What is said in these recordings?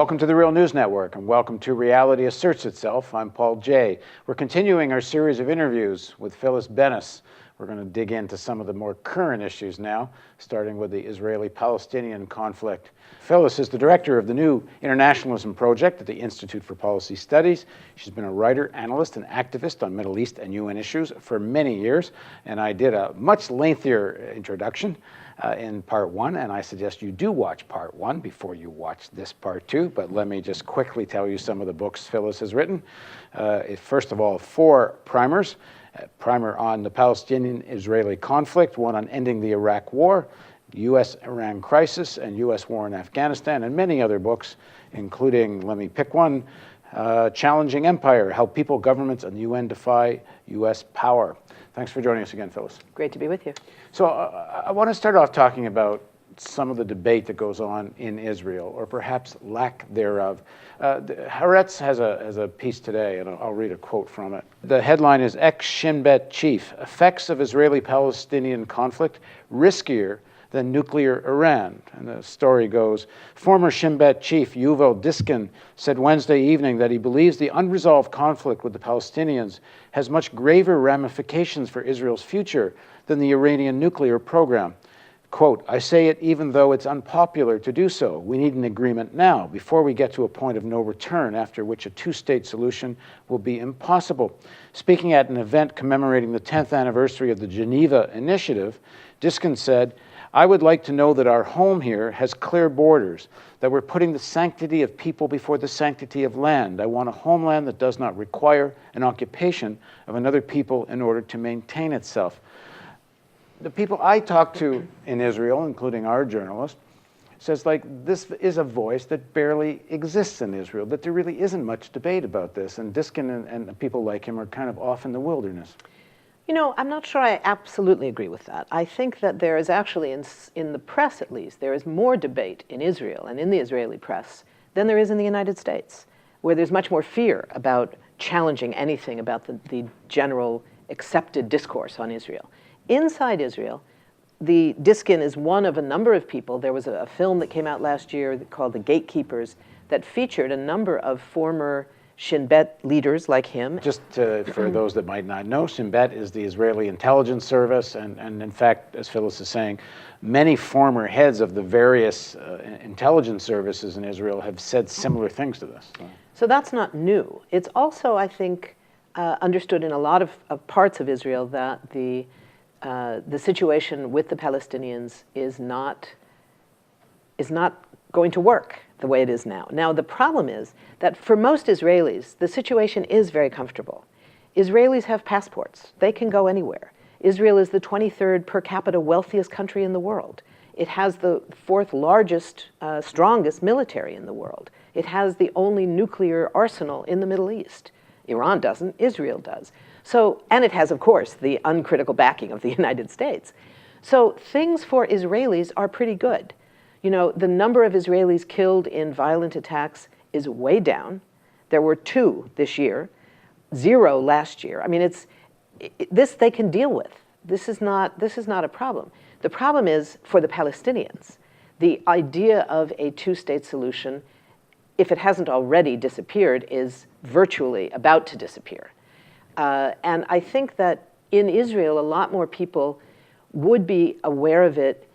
Welcome to the Real News Network, and welcome to Reality Asserts Itself. I'm Paul Jay. We're continuing our series of interviews with Phyllis Bennis. We're going to dig into some of the more current issues now, starting with the Israeli-Palestinian conflict. Phyllis is the director of the new Internationalism Project at the Institute for Policy Studies. She's been a writer, analyst, and activist on Middle East and UN issues for many years, and I did a much lengthier introduction in part one, and I suggest you do watch part one before you watch this part two, but let me just quickly tell you some of the books Phyllis has written. First of all, 4 primers. A primer on the Palestinian-Israeli conflict, one on ending the Iraq War, U.S.-Iran crisis, and U.S. war in Afghanistan, and many other books, including, let me pick one, Challenging Empire, How People, Governments, and the UN Defy U.S. Power. Thanks for joining us again, Phyllis. Great to be with you. So I want to start off talking about some of the debate that goes on in Israel, or perhaps lack thereof. Haaretz has a piece today, and I'll read a quote from it. The headline is, Ex-Shin Bet Chief, Effects of Israeli-Palestinian Conflict Riskier Than Nuclear Iran. And the story goes, former Shin Bet chief Yuval Diskin said Wednesday evening that he believes the unresolved conflict with the Palestinians has much graver ramifications for Israel's future than the Iranian nuclear program. Quote, I say it even though it's unpopular to do so. We need an agreement now, before we get to a point of no return, after which a two-state solution will be impossible. Speaking at an event commemorating the 10th anniversary of the Geneva Initiative, Diskin said, I would like to know that our home here has clear borders, that we're putting the sanctity of people before the sanctity of land. I want a homeland that does not require an occupation of another people in order to maintain itself. The people I talk to in Israel, including our journalist, says like this is a voice that barely exists in Israel, that there really isn't much debate about this, and Diskin and people like him are kind of off in the wilderness. You know, I'm not sure I absolutely agree with that. I think that there is actually, in the press at least, there is more debate in Israel and in the Israeli press than there is in the United States, where there's much more fear about challenging anything about the general accepted discourse on Israel. Inside Israel, the Diskin is one of a number of people. There was a film that came out last year called The Gatekeepers that featured a number of former Shin Bet leaders like him. Just for those that might not know, Shin Bet is the Israeli intelligence service, and in fact, as Phyllis is saying, many former heads of the various intelligence services in Israel have said similar things to this. So that's not new. It's also, I think, understood in a lot of parts of Israel that the situation with the Palestinians is not going to work the way it is now. Now, the problem is that for most Israelis, the situation is very comfortable. Israelis have passports. They can go anywhere. Israel is the 23rd per capita wealthiest country in the world. It has the 4th largest, strongest military in the world. It has the only nuclear arsenal in the Middle East. Iran doesn't, Israel does. So, and it has, of course, the uncritical backing of the United States. So things for Israelis are pretty good. You know, the number of Israelis killed in violent attacks is way down. There were 2 this year, 0 last year. I mean, this they can deal with. This is not a problem. The problem is for the Palestinians. The idea of a two-state solution, if it hasn't already disappeared, is virtually about to disappear. And I think that in Israel, a lot more people would be aware of it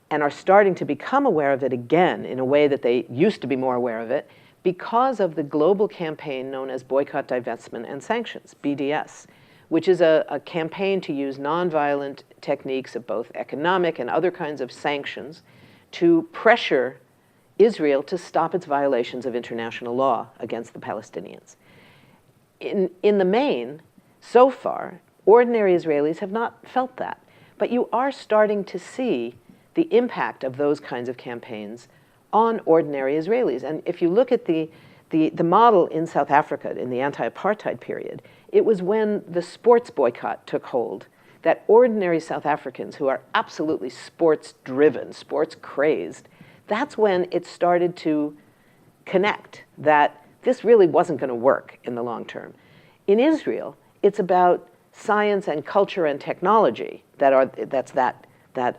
and are starting to become aware of it again in a way that they used to be more aware of it because of the global campaign known as Boycott, Divestment, and Sanctions, BDS, which is a campaign to use nonviolent techniques of both economic and other kinds of sanctions to pressure Israel to stop its violations of international law against the Palestinians. In the main, so far, ordinary Israelis have not felt that. But you are starting to see the impact of those kinds of campaigns on ordinary Israelis. And if you look at the model in South Africa in the anti-apartheid period, it was when the sports boycott took hold that ordinary South Africans who are absolutely sports-driven, sports-crazed, that's when it started to connect that this really wasn't going to work in the long term. In Israel, it's about science and culture and technology that's that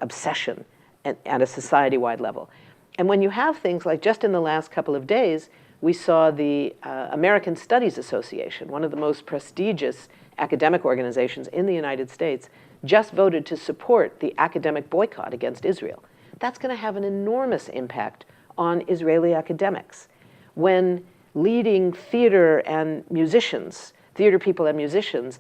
obsession at a society-wide level. And when you have things like, just in the last couple of days, we saw the American Studies Association, one of the most prestigious academic organizations in the United States, just voted to support the academic boycott against Israel. That's going to have an enormous impact on Israeli academics. When leading theater people and musicians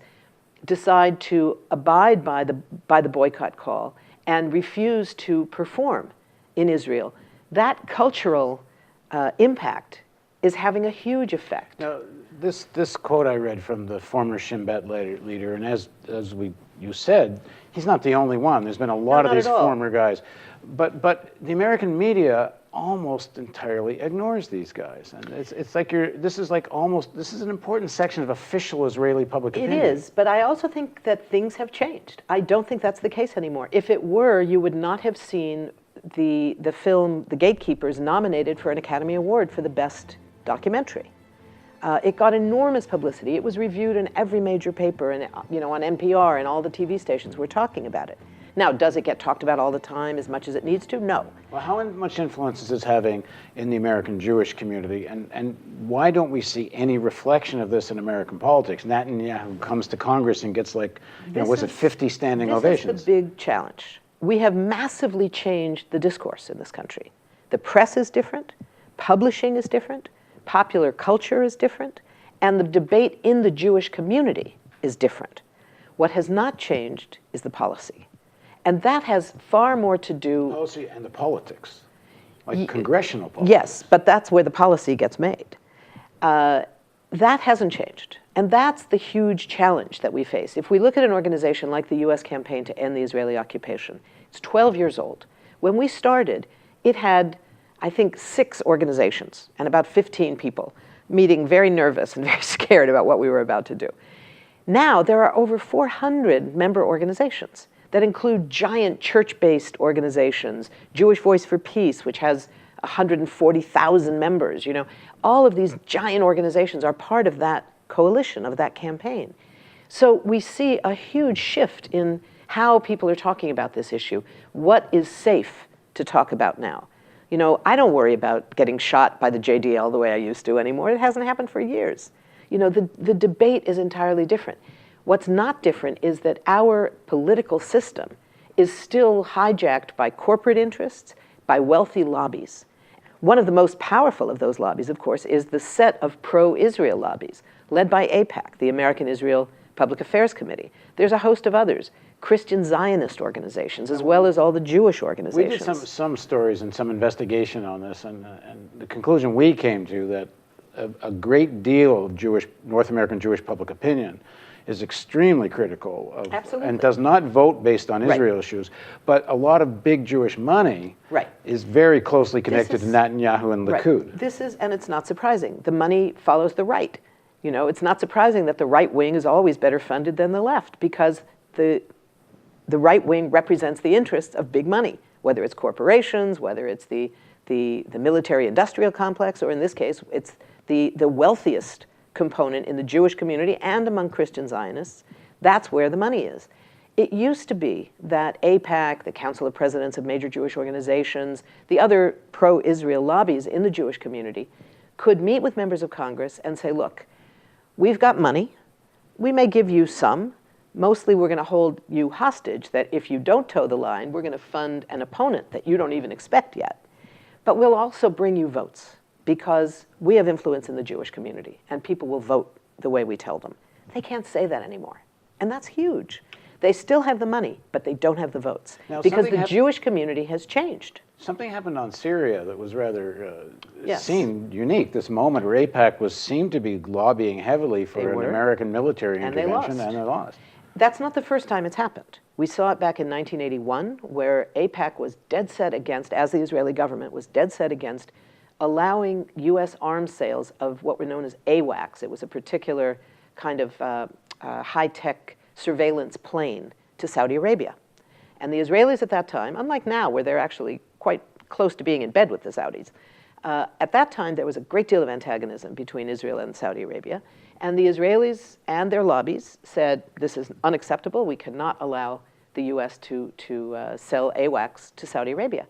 decide to abide by the boycott call and refuse to perform in Israel, that cultural impact is having a huge effect. Now, this quote I read from the former Shin Bet leader, and as you said, he's not the only one. There's been a lot of these former guys. But the American media almost entirely ignores these guys. And it's like this is an important section of official Israeli public opinion. It is, but I also think that things have changed. I don't think that's the case anymore. If it were, you would not have seen the film The Gatekeepers nominated for an Academy Award for the best documentary. It got enormous publicity. It was reviewed in every major paper and on NPR, and all the TV stations were talking about it. Now, does it get talked about all the time as much as it needs to? No. Well, how much influence is this having in the American Jewish community, and why don't we see any reflection of this in American politics? Netanyahu comes to Congress and gets 50 standing ovations? This is the big challenge. We have massively changed the discourse in this country. The press is different, publishing is different, popular culture is different, and the debate in the Jewish community is different. What has not changed is the policy. And that has far more to do... Policy and the politics, like congressional politics. Yes, but that's where the policy gets made. That hasn't changed. And that's the huge challenge that we face. If we look at an organization like the US Campaign to End the Israeli Occupation, it's 12 years old. When we started, it had, I think, 6 organizations and about 15 people meeting very nervous and very scared about what we were about to do. Now there are over 400 member organizations that include giant church-based organizations, Jewish Voice for Peace, which has 140,000 members. All of these giant organizations are part of that coalition, of that campaign. So we see a huge shift in how people are talking about this issue. What is safe to talk about now? I don't worry about getting shot by the JDL the way I used to anymore. It hasn't happened for years. The debate is entirely different. What's not different is that our political system is still hijacked by corporate interests, by wealthy lobbies. One of the most powerful of those lobbies, of course, is the set of pro-Israel lobbies, led by AIPAC, the American Israel Public Affairs Committee. There's a host of others, Christian Zionist organizations, as well as all the Jewish organizations. We did some stories and some investigation on this, and the conclusion we came to that a great deal of North American Jewish public opinion is extremely critical of, and does not vote based on Israel issues, but a lot of big Jewish money is very closely connected to Netanyahu and Likud. And it's not surprising. The money follows the right. It's not surprising that the right wing is always better funded than the left, because the right wing represents the interests of big money, whether it's corporations, whether it's the military-industrial complex, or in this case, it's the wealthiest component in the Jewish community and among Christian Zionists. That's where the money is. It used to be that AIPAC, the Council of Presidents of major Jewish organizations, the other pro-Israel lobbies in the Jewish community could meet with members of Congress and say, look, we've got money. We may give you some. Mostly we're going to hold you hostage that if you don't toe the line, we're going to fund an opponent that you don't even expect yet. But we'll also bring you votes, because we have influence in the Jewish community, and people will vote the way we tell them. They can't say that anymore, and that's huge. They still have the money, but they don't have the votes, because the Jewish community has changed. Something happened on Syria that was rather seemed unique. This moment where AIPAC seemed to be lobbying heavily for an American military intervention, and they lost. That's not the first time it's happened. We saw it back in 1981, where AIPAC was dead set against, as the Israeli government was dead set against, allowing U.S. arms sales of what were known as AWACS. It was a particular kind of high-tech surveillance plane to Saudi Arabia. And the Israelis at that time, unlike now where they're actually quite close to being in bed with the Saudis, at that time there was a great deal of antagonism between Israel and Saudi Arabia. And the Israelis and their lobbies said, this is unacceptable. We cannot allow the U.S. to sell AWACS to Saudi Arabia.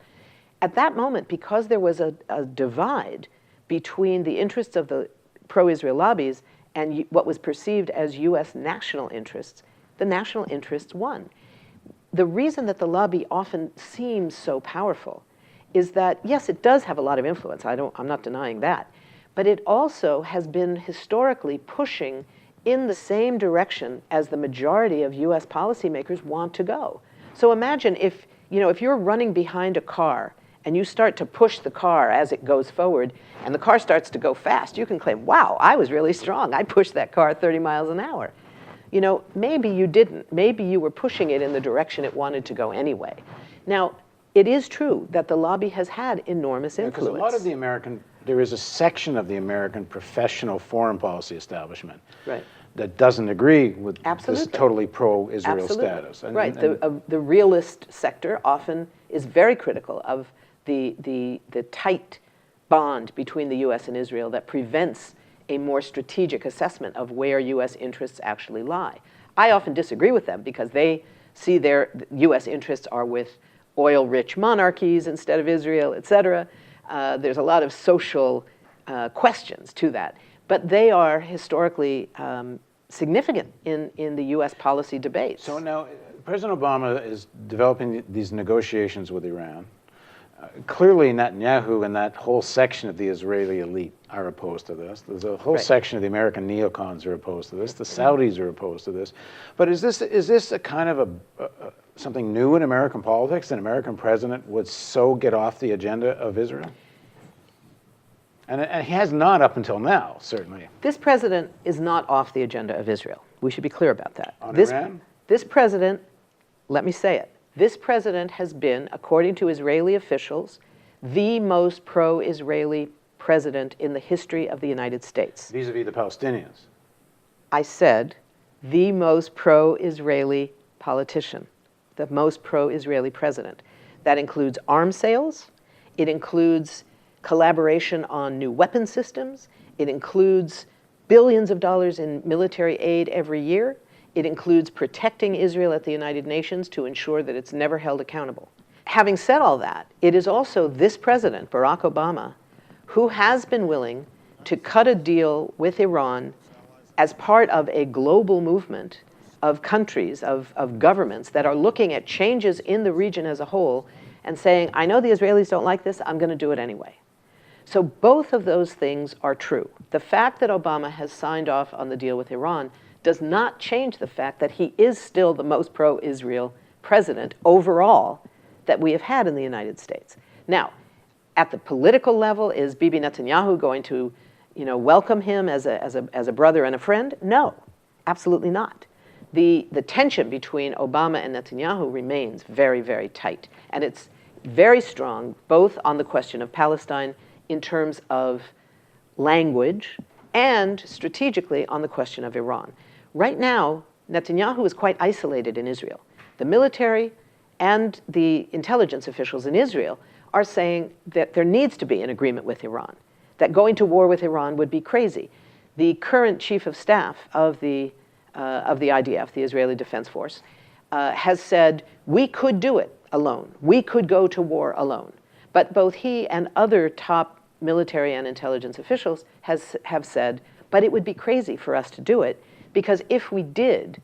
At that moment, because there was a divide between the interests of the pro-Israel lobbies and what was perceived as US national interests, the national interests won. The reason that the lobby often seems so powerful is that, yes, it does have a lot of influence, I'm not denying that, but it also has been historically pushing in the same direction as the majority of US policymakers want to go. So imagine if you're running behind a car and you start to push the car as it goes forward, and the car starts to go fast, you can claim, wow, I was really strong. I pushed that car 30 miles an hour. Maybe you didn't. Maybe you were pushing it in the direction it wanted to go anyway. Now, it is true that the lobby has had enormous influence. Because a lot of there is a section of the American professional foreign policy establishment that doesn't agree with this totally pro-Israel status. The realist sector often is very critical of the tight bond between the US and Israel that prevents a more strategic assessment of where US interests actually lie. I often disagree with them because they see their US interests are with oil-rich monarchies instead of Israel, et cetera. There's a lot of social questions to that. But they are historically significant in the US policy debates. So now, President Obama is developing these negotiations with Iran. Clearly, Netanyahu and that whole section of the Israeli elite are opposed to this. There's a whole section of the American neocons are opposed to this. The Saudis are opposed to this. But is this a kind of something new in American politics? An American president would so get off the agenda of Israel? And he has not up until now, certainly. This president is not off the agenda of Israel. We should be clear about that. Iran? This president, let me say it, this president has been, according to Israeli officials, the most pro-Israeli president in the history of the United States. Vis-a-vis the Palestinians. I said the most pro-Israeli politician, the most pro-Israeli president. That includes arms sales, it includes collaboration on new weapon systems, it includes billions of dollars in military aid every year, it includes protecting Israel at the United Nations to ensure that it's never held accountable. Having said all that, it is also this president, Barack Obama, who has been willing to cut a deal with Iran as part of a global movement of countries, of governments that are looking at changes in the region as a whole and saying, I know the Israelis don't like this, I'm going to do it anyway. So both of those things are true. The fact that Obama has signed off on the deal with Iran does not change the fact that he is still the most pro-Israel president overall that we have had in the United States. Now, at the political level, is Bibi Netanyahu going to, welcome him as a brother and a friend? No, absolutely not. The tension between Obama and Netanyahu remains very, very tight. And it's very strong, both on the question of Palestine in terms of language and strategically on the question of Iran. Right now, Netanyahu is quite isolated in Israel. The military and the intelligence officials in Israel are saying that there needs to be an agreement with Iran, that going to war with Iran would be crazy. The current chief of staff of the IDF, the Israeli Defense Force, has said, we could do it alone. We could go to war alone. But both he and other top military and intelligence officials have said, but it would be crazy for us to do it, because if we did,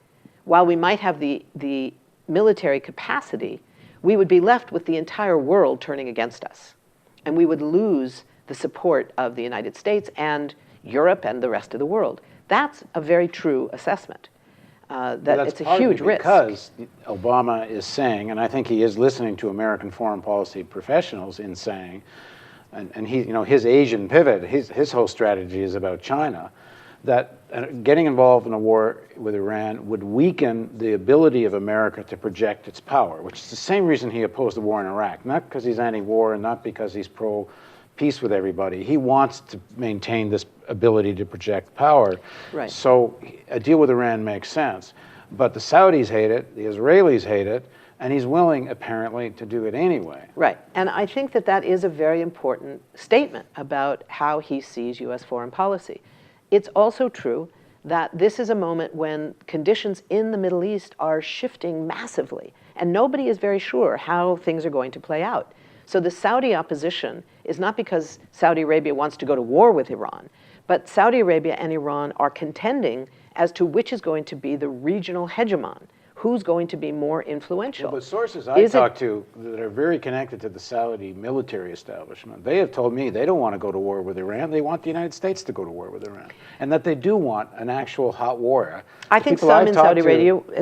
while we might have the military capacity, we would be left with the entire world turning against us. And we would lose the support of the United States and Europe and the rest of the world. That's a very true assessment. That it's a huge risk. Because Obama is saying, and I think he is listening to American foreign policy professionals in saying, and he, his Asian pivot, his whole strategy is about China, that getting involved in a war with Iran would weaken the ability of America to project its power, which is the same reason he opposed the war in Iraq, not because he's anti-war and not because he's pro-peace with everybody. He wants to maintain this ability to project power. Right. So a deal with Iran makes sense. But the Saudis hate it, the Israelis hate it, and he's willing, apparently, to do it anyway. Right. And I think that is a very important statement about how he sees U.S. foreign policy. It's also true that this is a moment when conditions in the Middle East are shifting massively, and nobody is very sure how things are going to play out. So the Saudi opposition is not because Saudi Arabia wants to go to war with Iran, but Saudi Arabia and Iran are contending as to which is going to be the regional hegemon, who's going to be more influential. Well, but sources I talk to that are very connected to the Saudi military establishment, they have told me they don't want to go to war with Iran. They want the United States to go to war with Iran, and that they do want an actual hot war. I think some in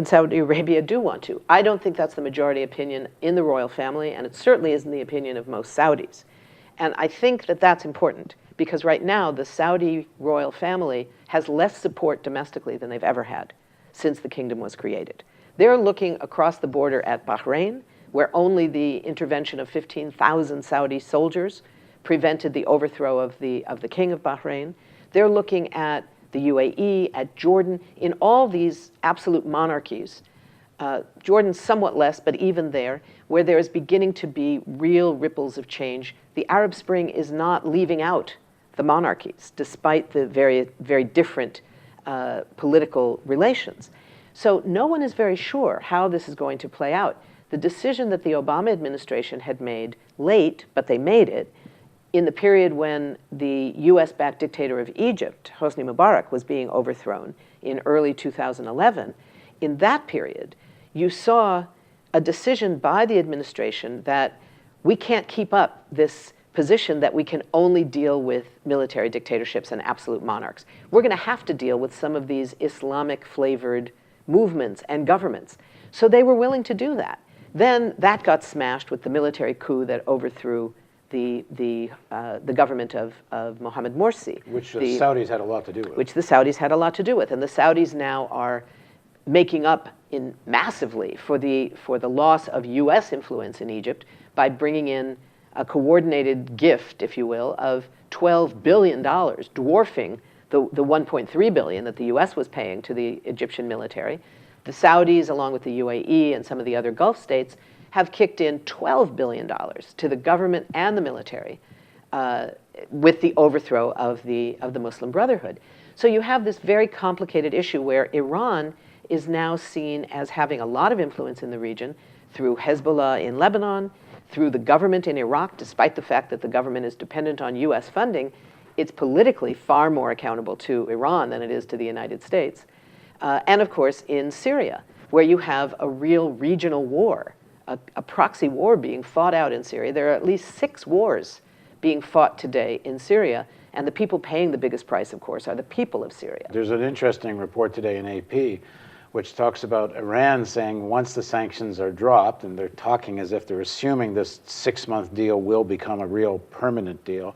Saudi Arabia do want to. I don't think that's the majority opinion in the royal family, and it certainly isn't the opinion of most Saudis. And I think that that's important, because right now the Saudi royal family has less support domestically than they've ever had since the kingdom was created. They're looking across the border at Bahrain, where only the intervention of 15,000 Saudi soldiers prevented the overthrow of the king of Bahrain. They're looking at the UAE, at Jordan, in all these absolute monarchies. Jordan somewhat less, but even there, where there is beginning to be real ripples of change. The Arab Spring is not leaving out the monarchies, despite the very, very different political relations. So no one is very sure how this is going to play out. The decision that the Obama administration had made late, but they made it, in the period when the US-backed dictator of Egypt, Hosni Mubarak, was being overthrown in early 2011, in that period, you saw a decision by the administration that we can't keep up this position that we can only deal with military dictatorships and absolute monarchs. We're going to have to deal with some of these Islamic-flavored movements and governments. So they were willing to do that. Then that got smashed with the military coup that overthrew the government of Mohammed Morsi. Which the Saudis had a lot to do with. Which the Saudis had a lot to do with. And the Saudis now are making up massively for the loss of US influence in Egypt by bringing in a coordinated gift, if you will, of $12 billion, dwarfing the $1.3 billion that the US was paying to the Egyptian military. The Saudis, along with the UAE and some of the other Gulf states, have kicked in $12 billion to the government and the military with the overthrow of the Muslim Brotherhood. So you have this very complicated issue where Iran is now seen as having a lot of influence in the region through Hezbollah in Lebanon, through the government in Iraq, despite the fact that the government is dependent on US funding. It's politically far more accountable to Iran than it is to the United States. And of course, in Syria, where you have a real regional war, a proxy war being fought out in Syria. There are at least 6 wars being fought today in Syria, and the people paying the biggest price, of course, are the people of Syria. There's an interesting report today in AP which talks about Iran saying once the sanctions are dropped, and they're talking as if they're assuming this 6-month deal will become a real permanent deal,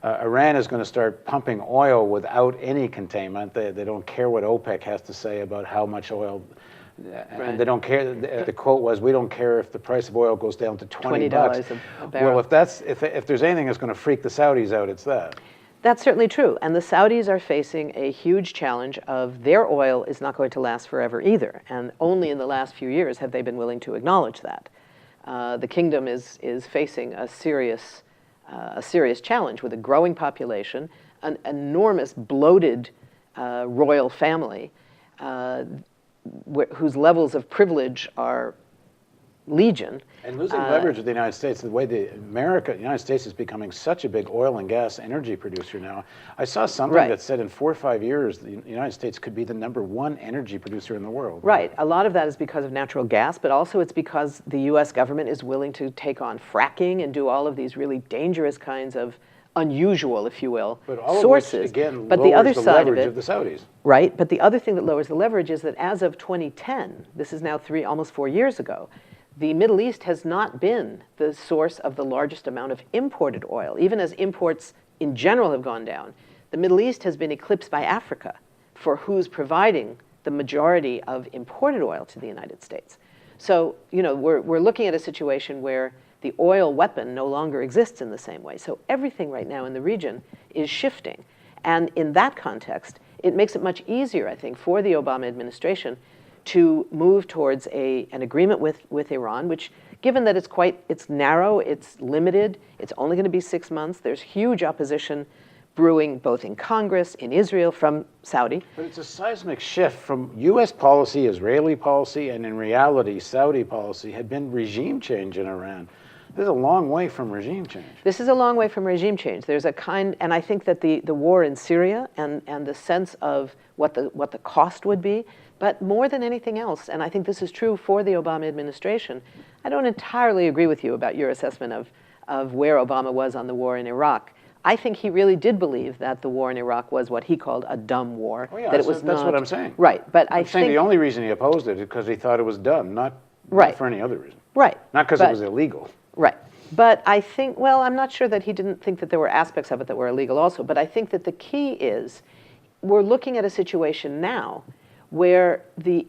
Iran is going to start pumping oil without any containment. They don't care what OPEC has to say about how much oil, and they don't care. The quote was, "We don't care if the price of oil goes down to $20 a barrel." Well, if there's anything that's going to freak the Saudis out, it's that. That's certainly true. And the Saudis are facing a huge challenge of their oil is not going to last forever either. And only in the last few years have they been willing to acknowledge that. The kingdom is facing a serious challenge with a growing population, an enormous bloated royal family whose levels of privilege are legion. And losing leverage with the United States, the way the United States is becoming such a big oil and gas energy producer now. I saw something that said in 4 or 5 years, the United States could be the #1 energy producer in the world. Right. A lot of that is because of natural gas, but also it's because the US government is willing to take on fracking and do all of these really dangerous kinds of unusual, if you will, but all sources. Of which, again, but lowers the other the side leverage of it, of the Saudis. Right. But the other thing that lowers the leverage is that as of 2010, this is now almost 4 years ago, the Middle East has not been the source of the largest amount of imported oil. Even as imports in general have gone down, the Middle East has been eclipsed by Africa for who's providing the majority of imported oil to the United States. So, we're looking at a situation where the oil weapon no longer exists in the same way. So everything right now in the region is shifting. And in that context, it makes it much easier, I think, for the Obama administration to move towards an agreement with Iran, which, given that it's narrow, it's limited, it's only going to be 6 months, there's huge opposition brewing both in Congress, in Israel, from Saudi. But it's a seismic shift from US policy, Israeli policy, and in reality, Saudi policy had been regime change in Iran. This is a long way from regime change. This is a long way from regime change. There's a kind, and I think that the war in Syria and the sense of what the cost would be, but more than anything else, and I think this is true for the Obama administration, I don't entirely agree with you about your assessment of where Obama was on the war in Iraq. I think he really did believe that the war in Iraq was what he called a dumb war. Oh, yeah, that it was that's not, what I'm saying. Right, but I'm saying the only reason he opposed it is because he thought it was dumb, not for any other reason. Right. Not because it was illegal. Right. But I think, well, I'm not sure that he didn't think that there were aspects of it that were illegal also, but I think that the key is we're looking at a situation now where the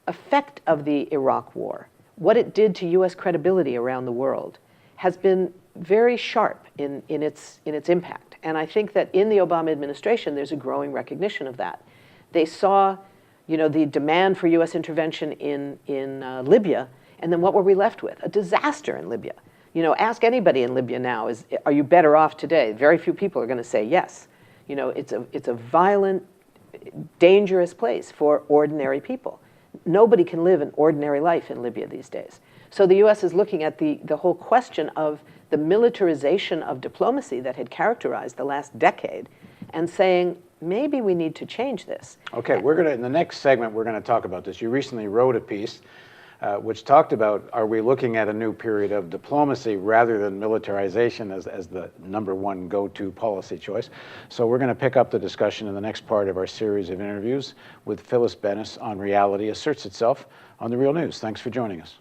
effect of the Iraq war, what it did to U.S. credibility around the world, has been very sharp in its impact. And I think that in the Obama administration, there's a growing recognition of that. They saw, the demand for U.S. intervention in Libya, and then what were we left with? A disaster in Libya. Ask anybody in Libya now, are you better off today? Very few people are going to say yes. It's a violent, dangerous place for ordinary people. Nobody can live an ordinary life in Libya these days. So the U.S. is looking at the whole question of the militarization of diplomacy that had characterized the last decade and saying, maybe we need to change this. Okay, in the next segment, we're going to talk about this. You recently wrote a piece which talked about, are we looking at a new period of diplomacy rather than militarization as the #1 go-to policy choice? So we're going to pick up the discussion in the next part of our series of interviews with Phyllis Bennis on Reality Asserts Itself on The Real News. Thanks for joining us.